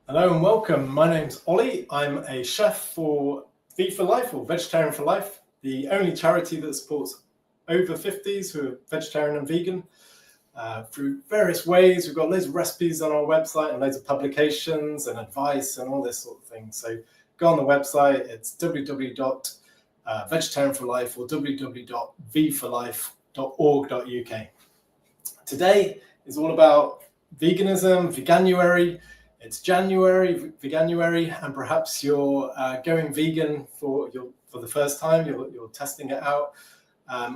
Hello and welcome. My name's Ollie. I'm a chef for V for Life, or Vegetarian for Life, the only charity that supports over 50s who are vegetarian and vegan through various ways. We've got loads of recipes on our website and loads of publications and advice and all this sort of thing. So go on the website. It's www.vegetarianforlife or www.vforlife.org.uk. Today is all about veganism, Veganuary. It's January, Veganuary, and perhaps you're going vegan for the first time. You're testing it out,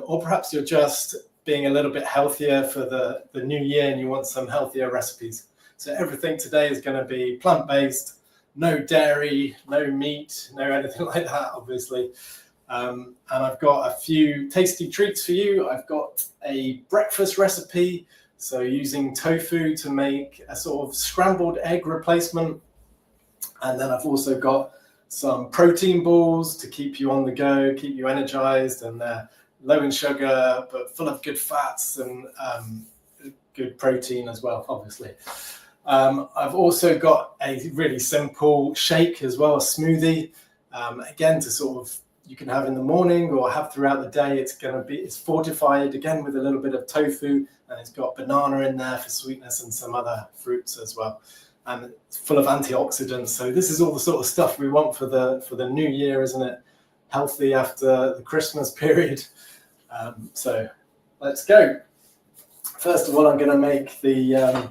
or perhaps you're just being a little bit healthier for the new year and you want some healthier recipes. So everything today is going to be plant-based, no dairy, no meat, no anything like that, obviously. And I've got a few tasty treats for you. I've got a breakfast recipe. So using tofu to make a sort of scrambled egg replacement. And then I've also got some protein balls to keep you on the go, keep you energized, and they're low in sugar, but full of good fats and good protein as well, obviously. I've also got a really simple shake as well, a smoothie, again, to sort of, you can have in the morning or have throughout the day. It's fortified again with a little bit of tofu, and it's got banana in there for sweetness and some other fruits as well. And it's full of antioxidants. So this is all the sort of stuff we want for the new year, isn't it? Healthy after the Christmas period. So let's go. First of all, I'm going to make the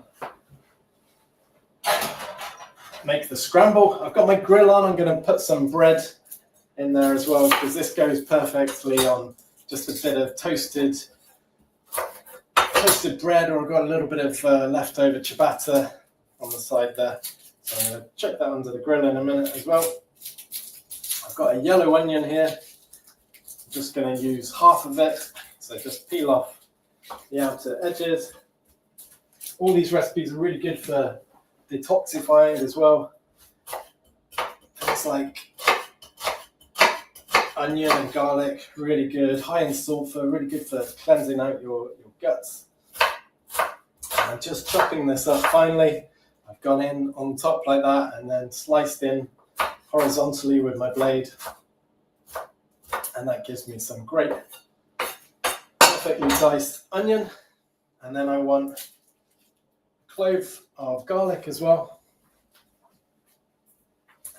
scramble. I've got my grill on. I'm going to put some bread in there as well, because this goes perfectly on just a bit of toasted bread, or I've got a little bit of leftover ciabatta on the side there. So I'm going to chuck that under the grill in a minute as well. I've got a yellow onion here. I'm just going to use half of it. So just peel off the outer edges. All these recipes are really good for detoxifying as well. It's like onion and garlic, really good, high in sulfur, really good for cleansing out your guts. And just chopping this up finely, I've gone in on top like that and then sliced in horizontally with my blade, and that gives me some great perfectly diced onion. And then I want a clove of garlic as well.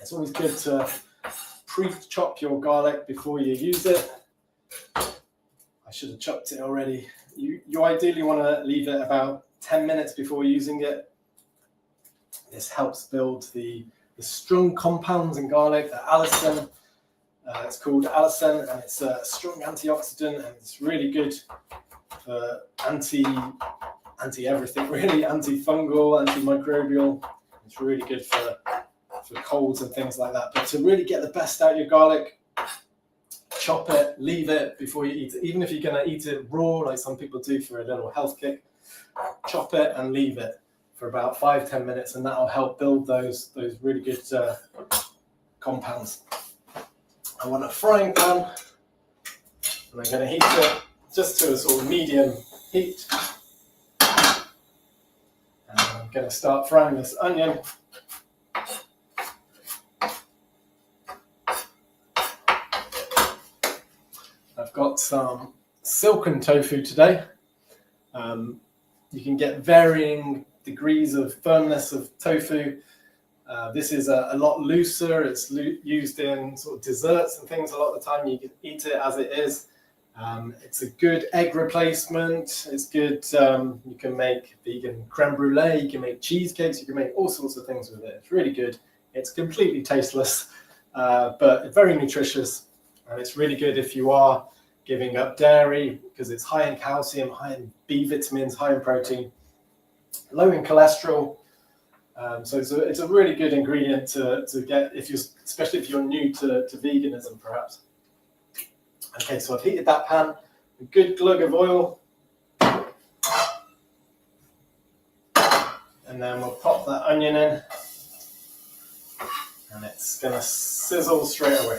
It's always good to pre-chop your garlic before you use it. I should have chopped it already. You ideally want to leave it about 10 minutes before using it. This helps build the strong compounds in garlic, the allicin. It's called allicin, and it's a strong antioxidant, and it's really good for anti-everything, really, antifungal, antimicrobial. It's really good for colds and things like that. But to really get the best out of your garlic, chop it, leave it before you eat it. Even if you're going to eat it raw, like some people do for a little health kick, chop it and leave it for about 5-10 minutes, and that'll help build those really good compounds. I want a frying pan, and I'm going to heat it just to a sort of medium heat. And I'm going to start frying this onion. I've got some silken tofu today. You can get varying degrees of firmness of tofu. This is a lot looser. It's used in sort of desserts and things a lot of the time. You can eat it as it is. It's a good egg replacement. It's good. You can make vegan creme brulee. You can make cheesecakes. You can make all sorts of things with it. It's really good. It's completely tasteless, but very nutritious. And it's really good if you are giving up dairy, because it's high in calcium, high in B vitamins, high in protein, low in cholesterol. So it's a really good ingredient to get, especially if you're new to veganism, perhaps. Okay, so I've heated that pan, a good glug of oil, and then we'll pop that onion in, and it's going to sizzle straight away.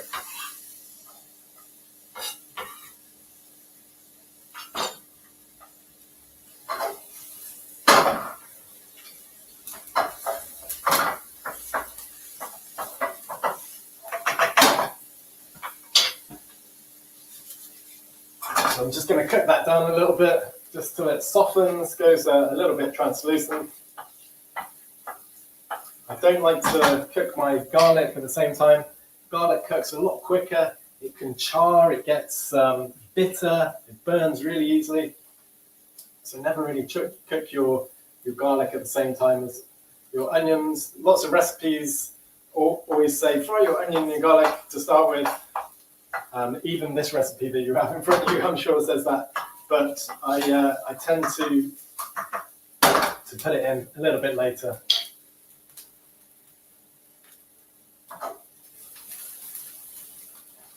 So I'm just going to cook that down a little bit, just till it softens, goes a little bit translucent. I don't like to cook my garlic at the same time. Garlic cooks a lot quicker. It can char, it gets bitter, it burns really easily. So never really cook your garlic at the same time as your onions. Lots of recipes always say fry your onion and your garlic to start with. Even this recipe that you have in front of you, I'm sure says that. But I tend to put it in a little bit later.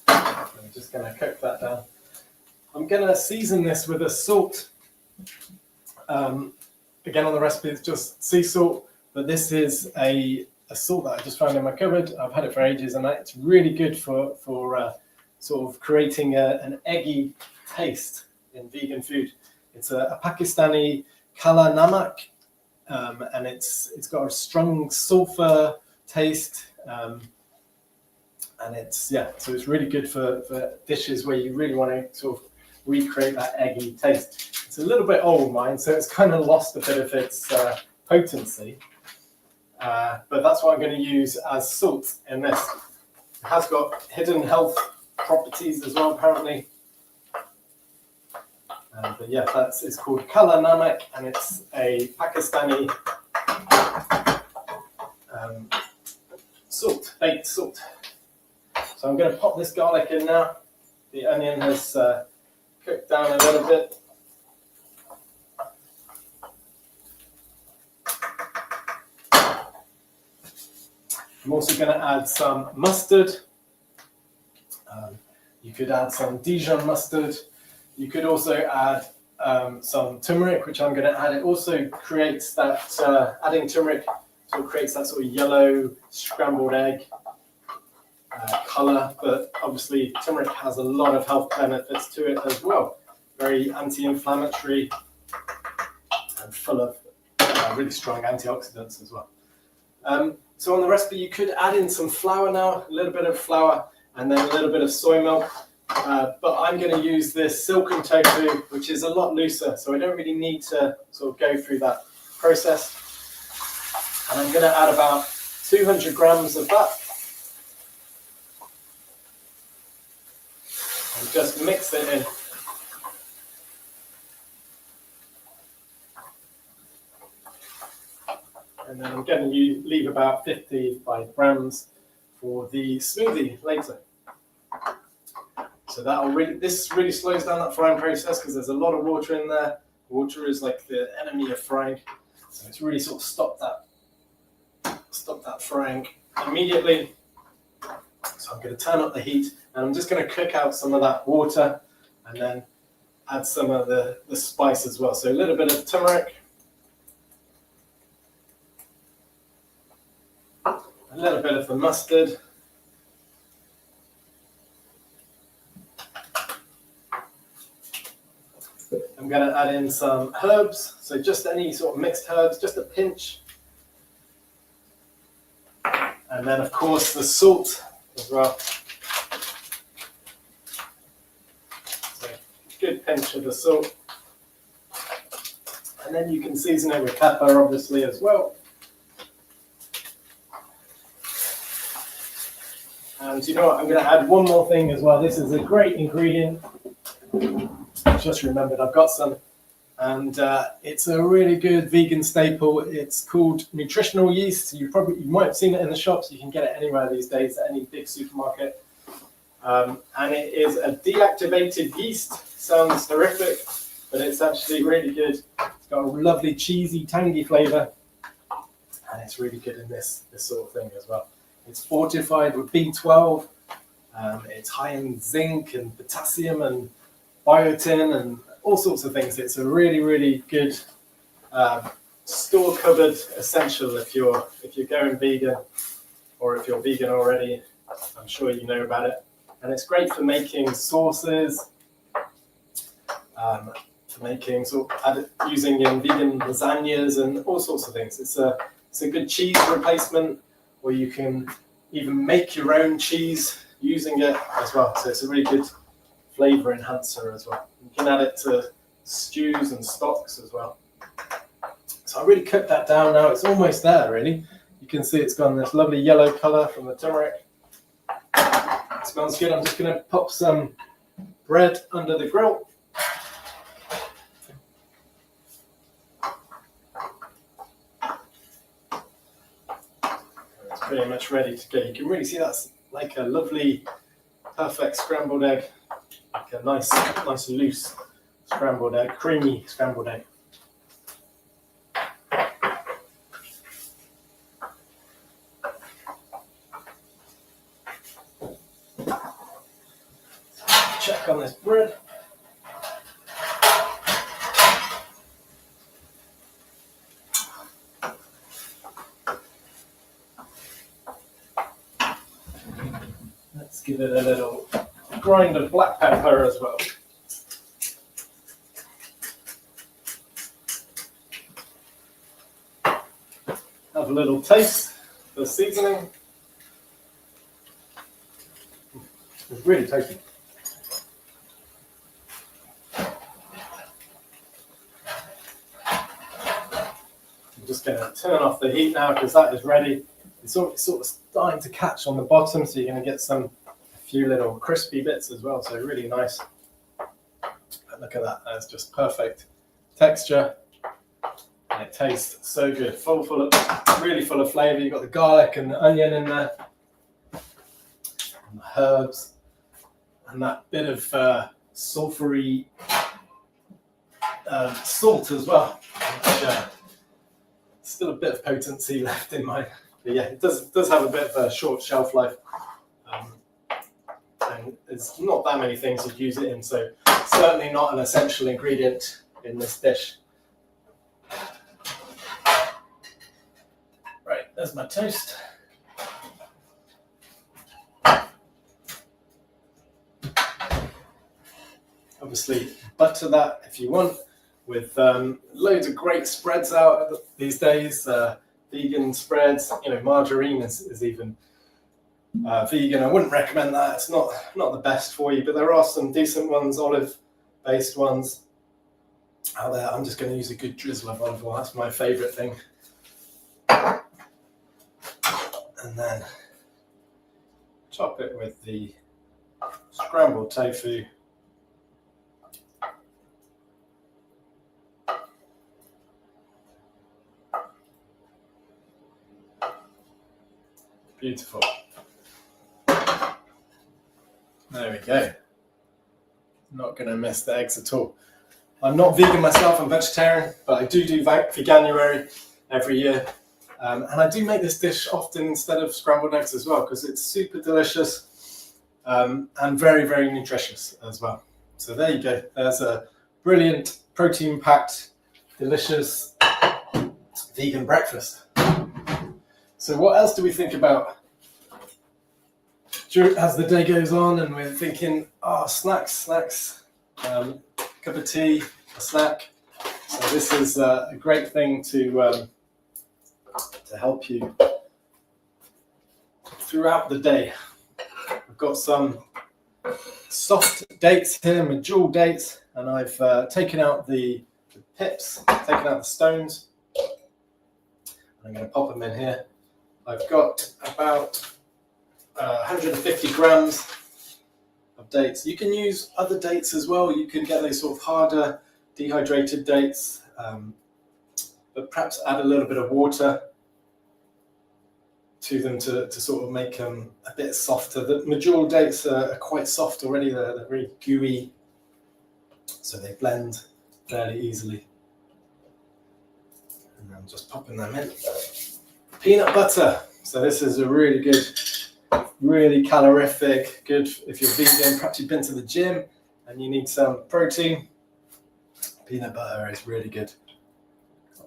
I'm just going to cook that down. I'm going to season this with a salt. Again, on the recipe, it's just sea salt, but this is a salt that I just found in my cupboard. I've had it for ages, and it's really good for sort of creating an eggy taste in vegan food. It's a Pakistani kala namak, and it's got a strong sulfur taste. And so it's really good for dishes where you really want to sort of recreate that eggy taste. It's a little bit old, mine, so it's kind of lost a bit of its potency. But that's what I'm going to use as salt in this. It has got hidden health properties as well, apparently. But yeah, it's called Kala Namak, and it's a Pakistani baked salt. So I'm going to pop this garlic in now. The onion has cooked down a little bit. I'm also going to add some mustard. You could add some Dijon mustard. You could also add some turmeric, which I'm going to add. It also creates that, adding turmeric sort of creates that sort of yellow scrambled egg colour, but obviously turmeric has a lot of health benefits to it as well. Very anti-inflammatory and full of really strong antioxidants as well. So on the recipe, you could add in some flour now, a little bit of flour, and then a little bit of soy milk. But I'm going to use this silken tofu, which is a lot looser, so I don't really need to sort of go through that process. And I'm going to add about 200 grams of that. And just mix it in. And then I'm going to leave about 55 grams for the smoothie later. So this really slows down that frying process because there's a lot of water in there. Water is like the enemy of frying. So it's really sort of stop that frying immediately. So I'm going to turn up the heat, and I'm just going to cook out some of that water and then add some of the spice as well. So a little bit of turmeric, a little bit of the mustard, I'm going to add in some herbs, so just any sort of mixed herbs, just a pinch. And then, of course, the salt as well. So, good pinch of the salt. And then you can season it with pepper, obviously, as well. And you know what, I'm going to add one more thing as well. This is a great ingredient. Just remembered I've got some, and it's a really good vegan staple. It's called nutritional yeast. You might have seen it in the shops. You can get it anywhere these days, at any big supermarket. And it is a deactivated yeast. Sounds horrific, but it's actually really good. It's got a lovely cheesy, tangy flavour, and it's really good in this sort of thing as well. It's fortified with B12. It's high in zinc and potassium and biotin and all sorts of things. It's a really, really good store cupboard essential if you're going vegan, or if you're vegan already. I'm sure you know about it. And it's great for making sauces, for making using in vegan lasagnas and all sorts of things. It's a good cheese replacement, or you can even make your own cheese using it as well. So it's a really good flavour enhancer as well. You can add it to stews and stocks as well. So I really cooked that down now. It's almost there, really. You can see it's gone this lovely yellow colour from the turmeric. It smells good. I'm just going to pop some bread under the grill. It's pretty much ready to go. You can really see that's like a lovely, perfect scrambled egg. Like a nice loose scrambled egg, creamy scrambled egg. Check on this bread. Let's give it a little grind of black pepper as well. Have a little taste for seasoning. It's really tasty. I'm just going to turn off the heat now because that is ready. It's sort of starting to catch on the bottom, so you're going to get a few little crispy bits as well. So really nice. And look at that. That's just perfect texture. And it tastes so good. Really full of flavour. You've got the garlic and the onion in there. And the herbs. And that bit of sulphury salt as well. Still a bit of potency left in mine. But yeah, it does have a bit of a short shelf life. And there's not that many things you'd use it in, so certainly not an essential ingredient in this dish. Right, there's my toast. Obviously, butter that if you want, with loads of great spreads out these days. Vegan spreads, margarine is even vegan. I wouldn't recommend that. It's not the best for you, but there are some decent ones, olive-based ones out there. I'm just going to use a good drizzle of olive oil. That's my favourite thing. And then top it with the scrambled tofu. Beautiful. There we go. Not going to miss the eggs at all. I'm not vegan myself, I'm vegetarian, but I do Veganuary every year. And I do make this dish often instead of scrambled eggs as well, because it's super delicious and very, very nutritious as well. So there you go. There's a brilliant, protein-packed, delicious vegan breakfast. So what else do we think about as the day goes on and we're thinking, snacks, cup of tea, a snack. So this is a great thing to help you throughout the day. I've got some soft dates here, medjool dates, and I've taken out the pips, taken out the stones. I'm going to pop them in here. I've got about 150 grams of dates. You can use other dates as well. You can get those sort of harder, dehydrated dates, but perhaps add a little bit of water to them to sort of make them a bit softer. The medjool dates are quite soft already. They're very gooey, so they blend fairly easily. And I'm just popping them in. Peanut butter. So this is a really good, really calorific, good if you're vegan. Perhaps you've been to the gym and you need some protein. Peanut butter is really good.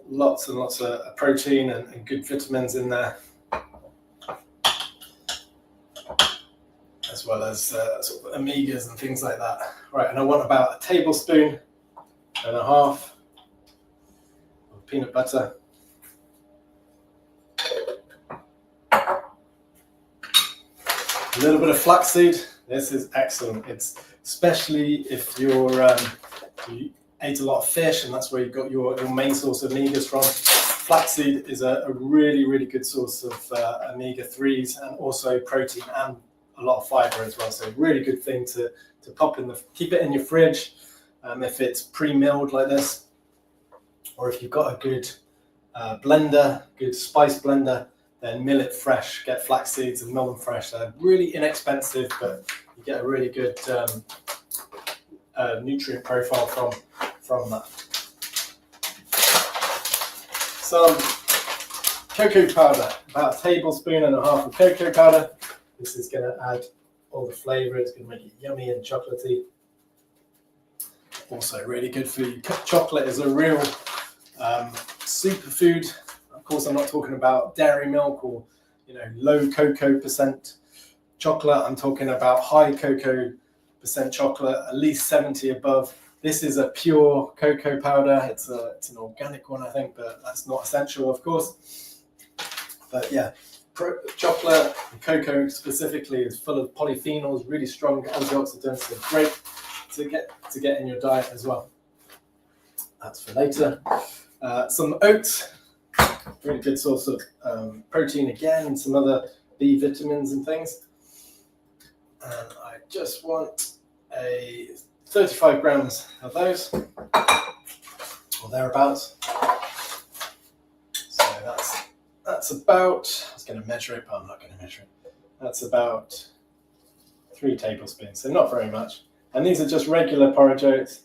Lots and lots of protein and good vitamins in there, as well as sort of omegas and things like that. Right, and I want about a tablespoon and a half of peanut butter. A little bit of flaxseed. This is excellent. It's especially if you ate a lot of fish and that's where you got your main source of omegas from. Flaxseed is a really, really good source of omega-3s and also protein and a lot of fiber as well. So really good thing to keep it in your fridge if it's pre-milled like this, or if you've got a good blender, good spice blender, then mill it fresh. Get flax seeds and mill them fresh. They're really inexpensive, but you get a really good nutrient profile from that. Some cocoa powder, about a tablespoon and a half of cocoa powder. This is going to add all the flavour. It's going to make it yummy and chocolatey. Also really good for you. Chocolate is a real superfood. Of course, I'm not talking about dairy milk or low cocoa percent chocolate. I'm talking about high cocoa percent chocolate, at least 70 above. This is a pure cocoa powder. It's an organic one, I think, but that's not essential, of course. But yeah, chocolate and cocoa specifically is full of polyphenols, really strong antioxidants. They're great to get in your diet as well. That's for later. Some oats, really good source of protein again, and some other B vitamins and things. And I just want 35 grams of those, or thereabouts. So that's about, I was going to measure it, but I'm not going to measure it. That's about 3 tablespoons, so not very much. And these are just regular porridge oats,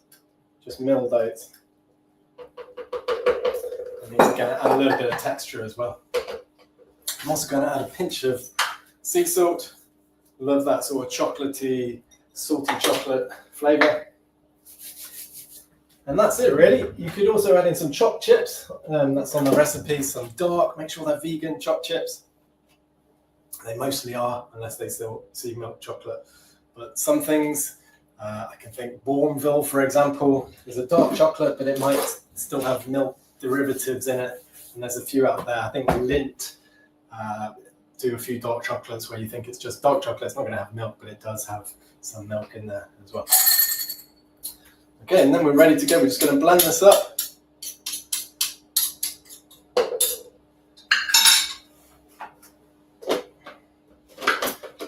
just milled oats. And these are going to add a little bit of texture as well. I'm also going to add a pinch of sea salt. Love that sort of chocolatey, salty chocolate flavour. And that's it really. You could also add in some chopped chips. That's on the recipe, some dark, make sure they're vegan chopped chips. They mostly are, unless they still see milk chocolate. But some things, I can think Bourneville, for example, is a dark chocolate, but it might still have milk derivatives in it. And there's a few out there. I think Lindt do a few dark chocolates where you think it's just dark chocolate. It's not going to have milk, but it does have some milk in there as well. Okay, and then we're ready to go. We're just going to blend this up.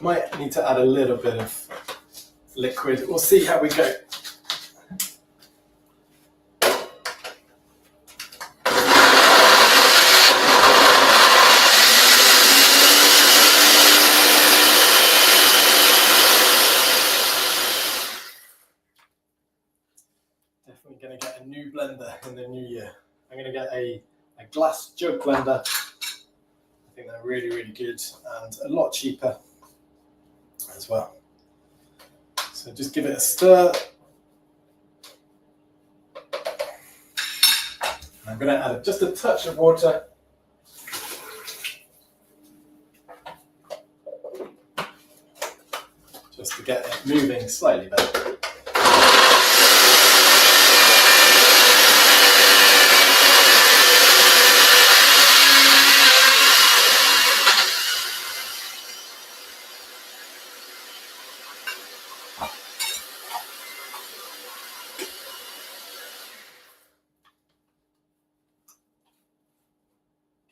Might need to add a little bit of liquid. We'll see how we go. Definitely going to get a new blender in the new year. I'm going to get a glass jug blender. I think they're really, really good and a lot cheaper as well. So just give it a stir. I'm going to add just a touch of water. Just to get it moving slightly better.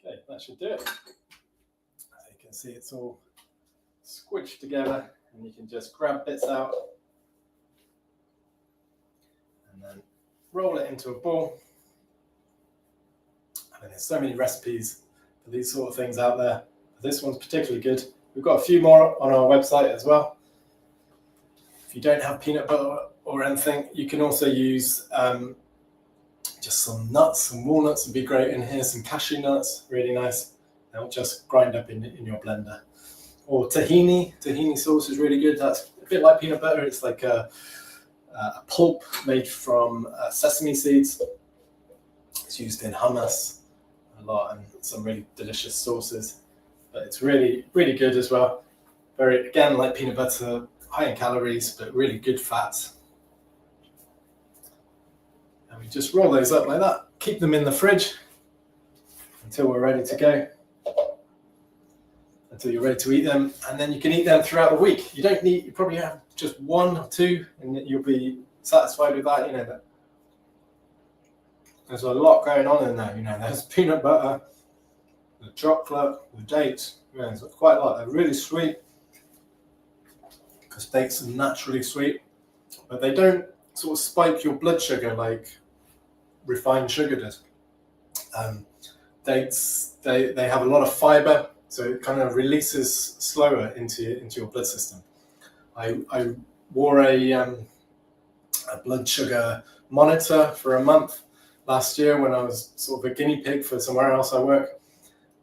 Okay, that should do it. As you can see, it's all squished together, and you can just grab bits out and then roll it into a ball. I mean, there's so many recipes for these sort of things out there. This one's particularly good. We've got a few more on our website as well. If you don't have peanut butter or anything, you can also use just some nuts, some walnuts would be great in here, some cashew nuts, really nice. They'll just grind up in your blender. Or tahini sauce is really good. That's a bit like peanut butter. It's like a pulp made from sesame seeds. It's used in hummus a lot and some really delicious sauces. But it's really, really good as well. Very, again, like peanut butter, high in calories, but really good fats. And we just roll those up like that. Keep them in the fridge until we're ready to go. Until you're ready to eat them, and then you can eat them throughout the week. You probably just one or two, and you'll be satisfied with that. You know, that there's a lot going on in there. You know, there's peanut butter, the chocolate, the dates. You know, there's quite a lot. They're really sweet because dates are naturally sweet, but they don't sort of spike your blood sugar like refined sugar does. Dates, they have a lot of fiber, so it kind of releases slower into your blood system. I wore a blood sugar monitor for a month last year when I was sort of a guinea pig for somewhere else I work,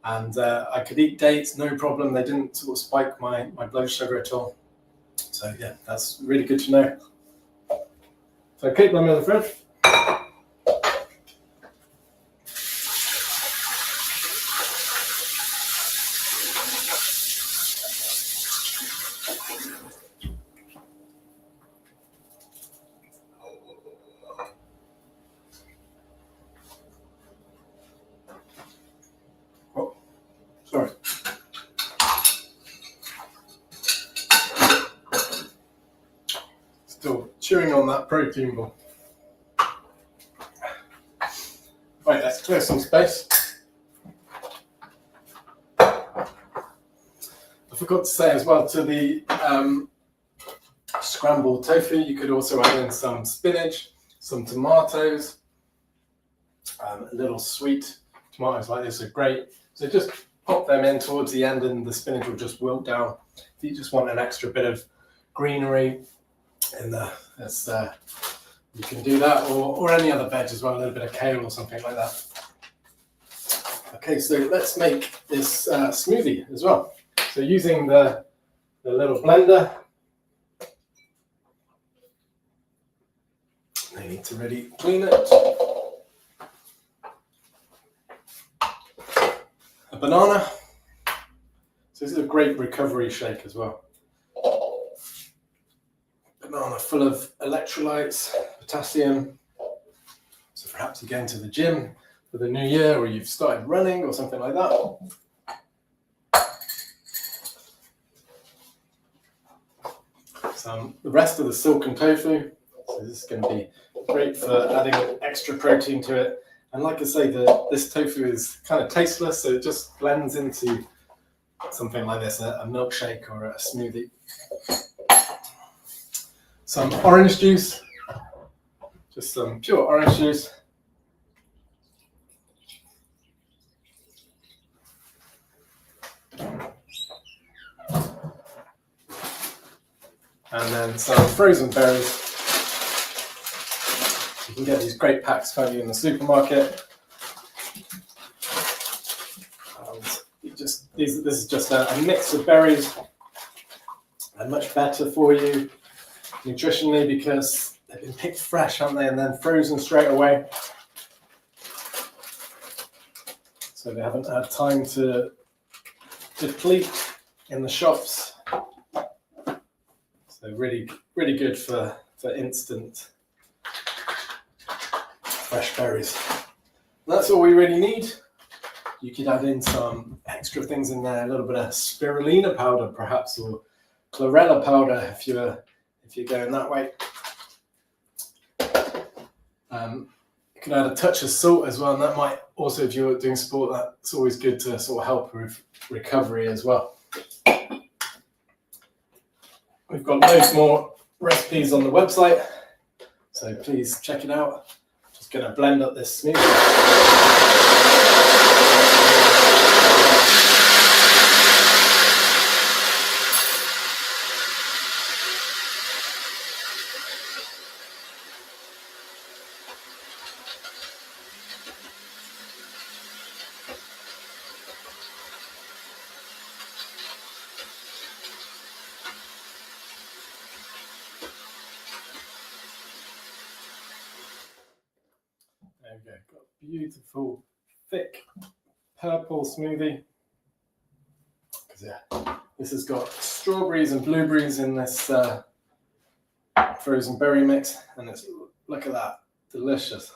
and I could eat dates, no problem. They didn't sort of spike my blood sugar at all. So yeah, that's really good to know. So keep them in the fridge. Oh, sorry. Still chewing on that protein ball. Right, let's clear some space. I forgot to say as well, to the scrambled tofu, you could also add in some spinach, some tomatoes. A little sweet tomatoes like this are great. So just pop them in towards the end and the spinach will just wilt down. If you just want an extra bit of greenery in there, you can do that, or any other veg as well, a little bit of kale or something like that. Okay, so let's make this smoothie as well. So using the little blender, I need to really clean it. A banana. So this is a great recovery shake as well. Banana full of electrolytes, potassium. So perhaps you're going to the gym for the new year, or you've started running or something like that. The rest of the silken tofu. So this is going to be great for adding extra protein to it. And like I say, this tofu is kind of tasteless, so it just blends into something like this, a milkshake or a smoothie. Some orange juice, just some pure orange juice. And then some frozen berries. You can get these great packs, can't you, in the supermarket. This is just a mix of berries, and much better for you nutritionally because they've been picked fresh, haven't they, and then frozen straight away. So they haven't had time to deplete in the shops. So really, really good for instant fresh berries. And that's all we really need. You could add in some extra things in there, a little bit of spirulina powder perhaps, or chlorella powder if you're going that way. You can add a touch of salt as well, and that might also, if you're doing sport, that's always good to sort of help with recovery as well. We've got loads more recipes on the website, so please check it out. Just going to blend up this smoothie. There we go, got a beautiful, thick purple smoothie. Yeah, this has got strawberries and blueberries in this frozen berry mix, and look at that, delicious.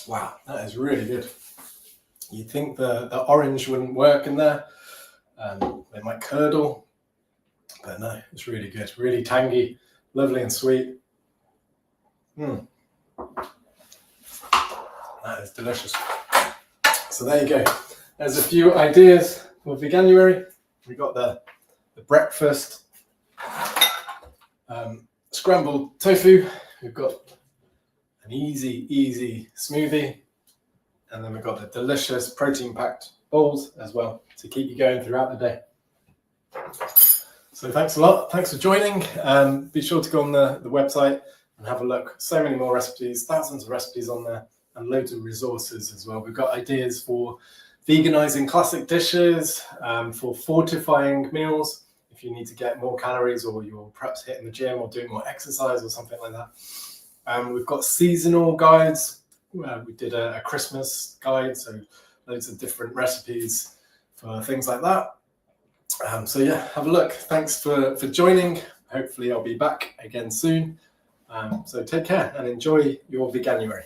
Wow, that is really good. You'd think the orange wouldn't work in there. They might curdle, but no, it's really good, really tangy, lovely and sweet. That is delicious. So there you go. There's a few ideas for Veganuary. We got the breakfast scrambled tofu. We've got an easy smoothie, and then we've got the delicious protein-packed bowls as well to keep you going throughout the day. So thanks a lot. Thanks for joining. Be sure to go on the website and have a look. So many more recipes, thousands of recipes on there, and loads of resources as well. We've got ideas for veganizing classic dishes, for fortifying meals, if you need to get more calories or you're perhaps hitting the gym or doing more exercise or something like that. We've got seasonal guides. We did a Christmas guide, so loads of different recipes for things like that. So yeah, have a look. Thanks for joining. Hopefully I'll be back again soon. So take care and enjoy your Veganuary.